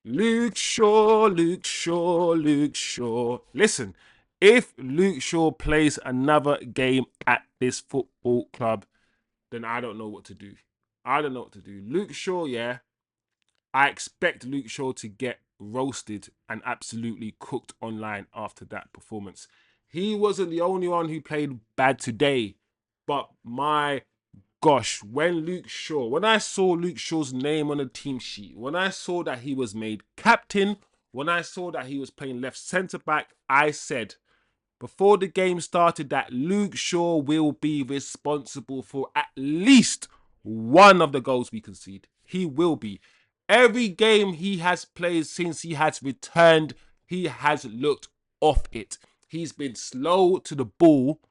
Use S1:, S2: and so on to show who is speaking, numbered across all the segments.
S1: Luke Shaw, Luke Shaw, Luke Shaw. Listen, if Luke Shaw plays another game at this football club, then I don't know what to do. I don't know what to do. Luke Shaw, yeah, I expect Luke Shaw to get roasted and absolutely cooked online after that performance. He wasn't the only one who played bad today, but my gosh, when I saw Luke Shaw's name on the team sheet, when I saw that he was made captain, when I saw that he was playing left centre back, I said before the game started that Luke Shaw will be responsible for at least one of the goals we concede. He will be. Every game he has played since he has returned, he has looked off it. He's been slow to the ball,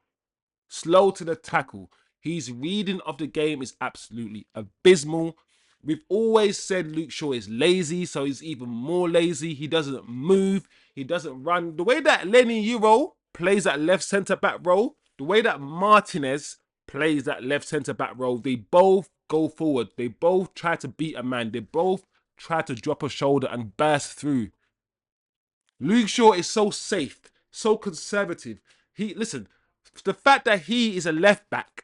S1: slow to the tackle. His reading of the game is absolutely abysmal. We've always said Luke Shaw is lazy, so he's even more lazy. He doesn't move. He doesn't run. The way that Lenny Euro plays that left centre back role, the way that Martinez plays that left centre back role, they both go forward. They both try to beat a man. They both try to drop a shoulder and burst through. Luke Shaw is so safe, so conservative. Listen, the fact that he is a left back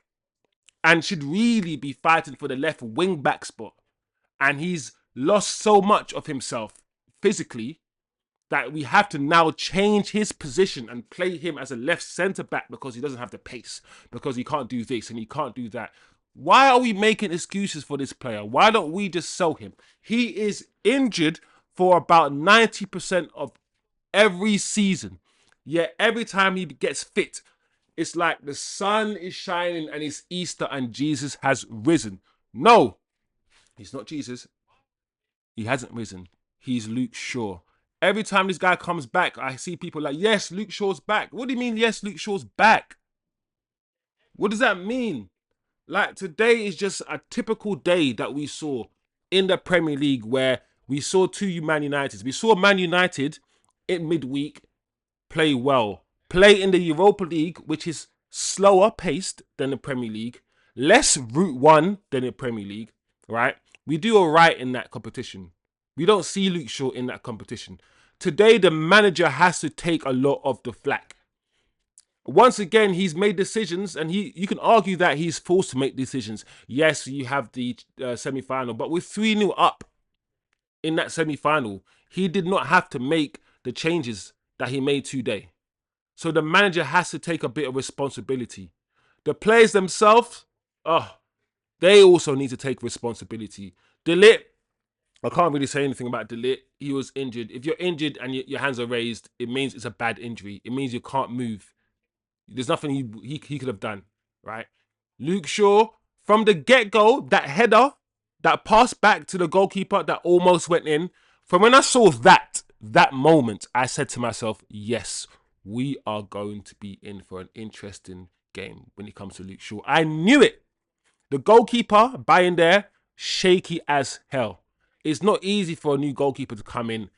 S1: and should really be fighting for the left wing back spot, and he's lost so much of himself physically that we have to now change his position and play him as a left centre back because he doesn't have the pace, because he can't do this and he can't do that. Why are we making excuses for this player? Why don't we just sell him? He is injured for about 90% of every season. Yet every time he gets fit, it's like the sun is shining and it's Easter and Jesus has risen. No, he's not Jesus. He hasn't risen. He's Luke Shaw. Every time this guy comes back, I see people like, yes, Luke Shaw's back. What do you mean, yes, Luke Shaw's back? What does that mean? Like, today is just a typical day that we saw in the Premier League where we saw two Man Uniteds. We saw Man United in midweek play well, play in the Europa League, which is slower paced than the Premier League, less Route 1 than the Premier League, right? We do all right in that competition. We don't see Luke Shaw in that competition. Today, the manager has to take a lot of the flack. Once again, he's made decisions, and you can argue that he's forced to make decisions. Yes, you have the semi-final, but with 3-0 up in that semi-final, he did not have to make the changes that he made today. So the manager has to take a bit of responsibility. The players themselves, they also need to take responsibility. Dalot, I can't really say anything about Dalot. He was injured. If you're injured and your hands are raised, it means it's a bad injury. It means you can't move. There's nothing he could have done, right? Luke Shaw, from the get-go, that header, that pass back to the goalkeeper that almost went in, from when I saw that moment, I said to myself, yes, we are going to be in for an interesting game when it comes to Luke Shaw. I knew it. The goalkeeper, by in there, shaky as hell. It's not easy for a new goalkeeper to come in.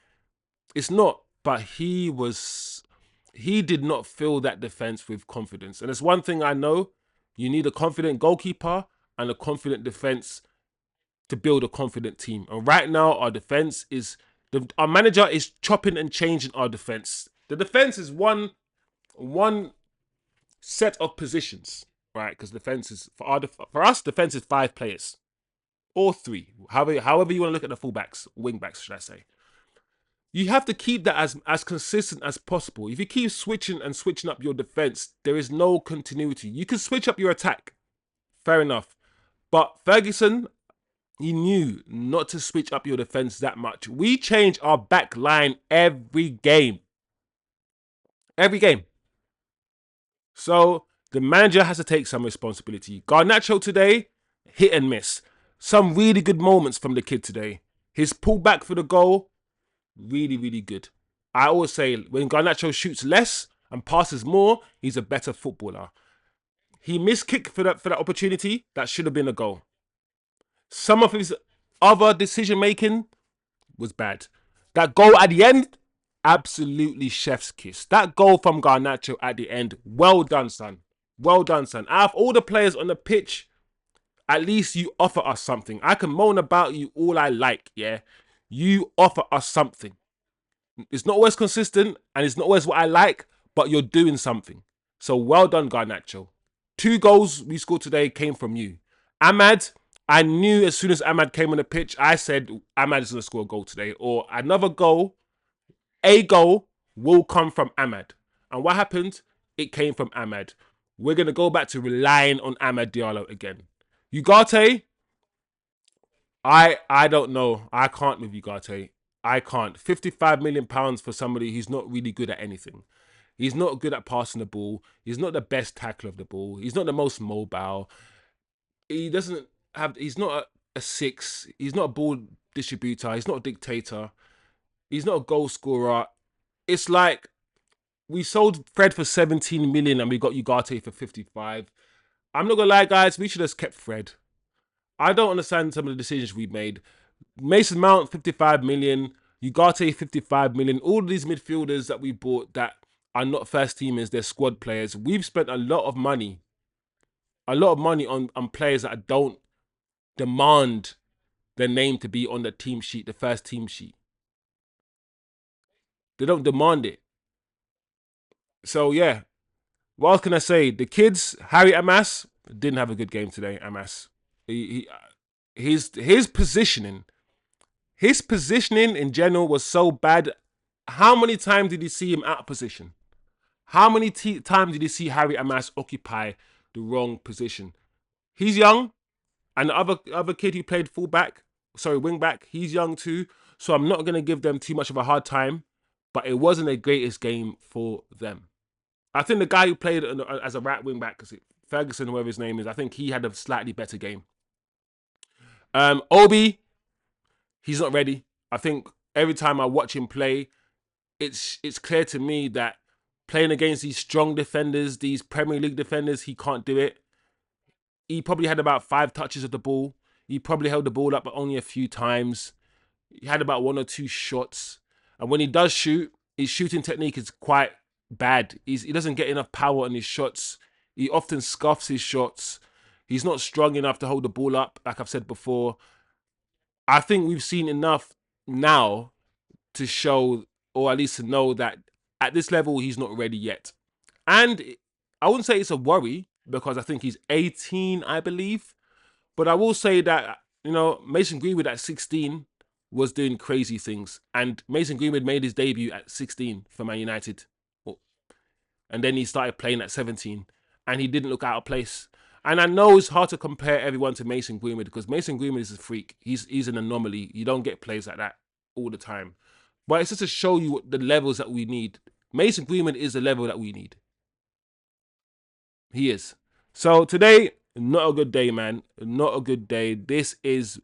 S1: It's not, but he did not fill that defense with confidence. And it's one thing I know, you need a confident goalkeeper and a confident defense to build a confident team. And right now, our defense is, our manager is chopping and changing our defense. The defense is one set of positions, right? Because defense is, for us, defense is 5 players. Or 3. However you want to look at the fullbacks, wing backs, should I say. You have to keep that as consistent as possible. If you keep switching and switching up your defense, there is no continuity. You can switch up your attack. Fair enough. But Ferguson, he knew not to switch up your defense that much. We change our back line every game. Every game. So the manager has to take some responsibility. Garnacho today, hit and miss. Some really good moments from the kid today. His pullback for the goal, really, really good. I always say when Garnacho shoots less and passes more, he's a better footballer. He missed kick for that opportunity. That should have been a goal. Some of his other decision making was bad. That goal at the end, absolutely chef's kiss. That goal from Garnacho at the end, well done, son. Well done, son. Out of all the players on the pitch, at least you offer us something. I can moan about you all I like, yeah? You offer us something. It's not always consistent and it's not always what I like, but you're doing something. So well done, Garnacho. 2 goals we scored today came from you. Ahmad, I knew as soon as Ahmad came on the pitch, I said Ahmad is going to score a goal today, or another goal, a goal will come from Ahmad. And what happened? It came from Ahmad. We're going to go back to relying on Ahmad Diallo again. Ugarte, I don't know. I can't with Ugarte. I can't. £55 million for somebody who's not really good at anything. He's not good at passing the ball. He's not the best tackler of the ball. He's not the most mobile. He doesn't have. He's not a six. He's not a ball distributor. He's not a dictator. He's not a goal scorer. It's like we sold Fred for 17 million and we got Ugarte for 55. I'm not gonna lie, guys. We should have kept Fred. I don't understand some of the decisions we made. Mason Mount 55 million, Ugarte 55 million. All of these midfielders that we bought that are not first teamers, they're squad players. We've spent a lot of money on players that don't demand their name to be on the team sheet, the first team sheet. They don't demand it. So yeah, what else can I say? The kids, Harry Amas didn't have a good game today. Amas, his positioning. His positioning in general was so bad. How many times did you see him out of position? How many times did you see Harry Amas occupy the wrong position? He's young, and the other kid who played wing back, he's young too. So I'm not gonna give them too much of a hard time, but it wasn't the greatest game for them. I think the guy who played as a right wing back, Ferguson, whoever his name is, I think he had a slightly better game. Obi, he's not ready. I think every time I watch him play, it's clear to me that playing against these strong defenders, these Premier League defenders, he can't do it. He probably had about 5 touches of the ball. He probably held the ball up, but only a few times. He had about 1 or 2 shots. And when he does shoot, his shooting technique is quite bad. He doesn't get enough power on his shots. He often scuffs his shots. He's not strong enough to hold the ball up, like I've said before. I think we've seen enough now to show, or at least to know, that at this level, he's not ready yet. And I wouldn't say it's a worry because I think he's 18, I believe. But I will say that, Mason Greenwood at 16 was doing crazy things. And Mason Greenwood made his debut at 16 for Man United. And then he started playing at 17. And he didn't look out of place. And I know it's hard to compare everyone to Mason Greenwood because Mason Greenwood is a freak. He's an anomaly. You don't get players like that all the time. But it's just to show you the levels that we need. Mason Greenwood is the level that we need. He is. So today, not a good day, man. Not a good day. This is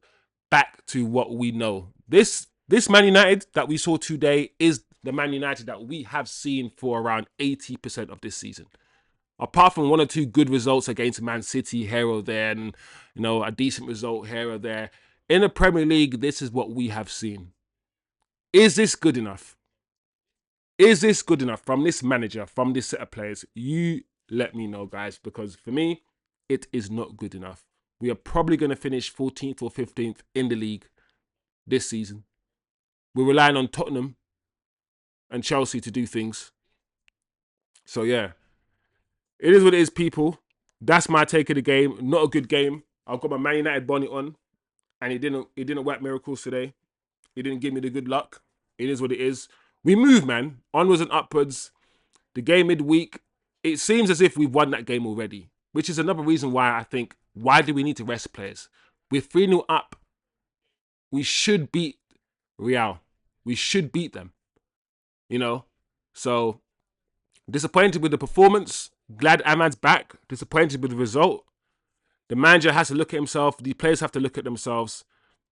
S1: back to what we know. This Man United that we saw today is the Man United that we have seen for around 80% of this season. Apart from 1 or 2 good results against Man City here or there, and a decent result here or there, in the Premier League, this is what we have seen. Is this good enough? Is this good enough from this manager, from this set of players? You let me know, guys, because for me, it is not good enough. We are probably going to finish 14th or 15th in the league this season. We're relying on Tottenham and Chelsea to do things. So yeah, it is what it is, people. That's my take of the game. Not a good game. I've got my Man United bonnet on, and it didn't work miracles today. It didn't give me the good luck. It is what it is. We move, man. Onwards and upwards. The game midweek, it seems as if we've won that game already, which is another reason why I think, why do we need to rest players? We're 3-0 up. We should beat Real. We should beat them. So disappointed with the performance. Glad Ahmad's back. Disappointed with the result. The manager has to look at himself. The players have to look at themselves.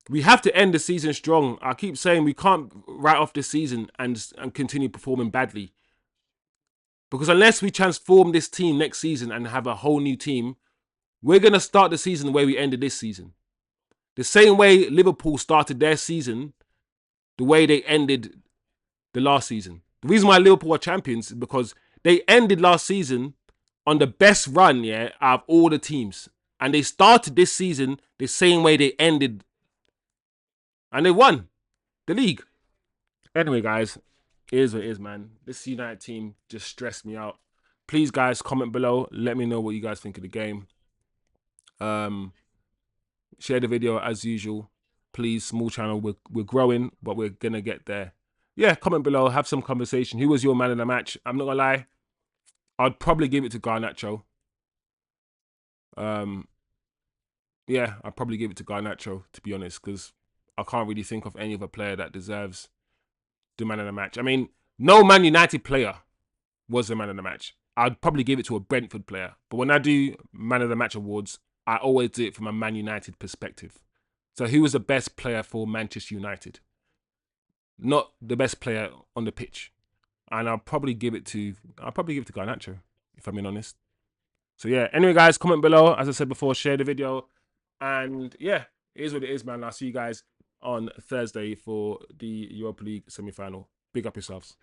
S1: We have to end the season strong. I keep saying we can't write off this season and continue performing badly. Because unless we transform this team next season and have a whole new team, we're going to start the season the way we ended this season. The same way Liverpool started their season, the way they ended the last season. The reason why Liverpool are champions is because they ended last season on the best run, out of all the teams. And they started this season the same way they ended. And they won. the league. Anyway, guys, it is what it is, man. This United team just stressed me out. Please, guys, comment below. Let me know what you guys think of the game. Share the video as usual. Please, small channel. We're growing, but we're gonna get there. Yeah, comment below. Have some conversation. Who was your man in the match? I'm not gonna lie. I'd probably give it to Garnacho. Yeah, I'd probably give it to Garnacho, to be honest, because I can't really think of any other player that deserves the man of the match. I mean, no Man United player was the man of the match. I'd probably give it to a Brentford player. But when I do man of the match awards, I always do it from a Man United perspective. So who was the best player for Manchester United? Not the best player on the pitch. And I'll probably give it to Garnacho, if I'm being honest. So yeah, anyway, guys, comment below. As I said before, share the video. And yeah, it is what it is, man. I'll see you guys on Thursday for the Europa League semi-final. Big up yourselves.